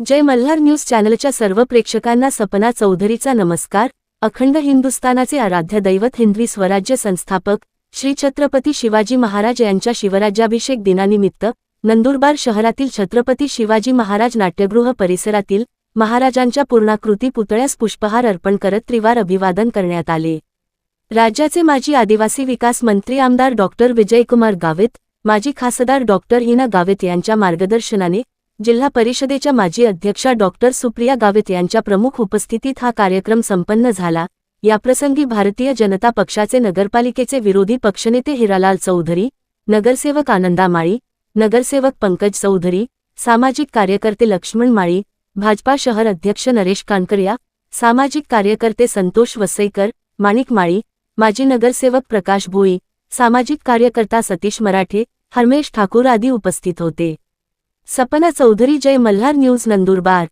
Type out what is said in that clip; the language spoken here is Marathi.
जय मल्हार न्यूज चॅनलच्या सर्व प्रेक्षकांना सपना चौधरीचा नमस्कार। अखंड हिंदुस्थानाचे आराध्य दैवत हिंदवी स्वराज्य संस्थापक श्री छत्रपती शिवाजी महाराज यांच्या शिवराज्याभिषेक दिनानिमित्त नंदुरबार शहरातील छत्रपती शिवाजी महाराज नाट्यगृह परिसरातील महाराजांच्या पूर्णाकृती पुतळ्यास पुष्पहार अर्पण करत त्रिवार अभिवादन करण्यात आले। राज्याचे माजी आदिवासी विकास मंत्री आमदार डॉक्टर विजयकुमार गावित, माजी खासदार डॉक्टर हिना गावित यांच्या मार्गदर्शनाने जिल्हा परिषदेच्या माजी अध्यक्षा डॉक्टर सुप्रिया गावित यांच्या प्रमुख उपस्थितीत हा कार्यक्रम संपन्न झाला। याप्रसंगी भारतीय जनता पक्षाचे नगरपालिकेचे विरोधी पक्षनेते हिरालाल चौधरी, नगरसेवक आनंदा माळी, नगरसेवक पंकज चौधरी, सामाजिक कार्यकर्ते लक्ष्मण माळी, भाजपा शहर अध्यक्ष नरेश कानकरिया, सामाजिक कार्यकर्ते संतोष वसईकर, माणिक माळी, माजी नगरसेवक प्रकाश भोई, सामाजिक कार्यकर्ता सतीश मराठे, हरमेश ठाकूर आदी उपस्थित होते। सपना चौधरी, जय मल्हार न्यूज, नंदुरबार।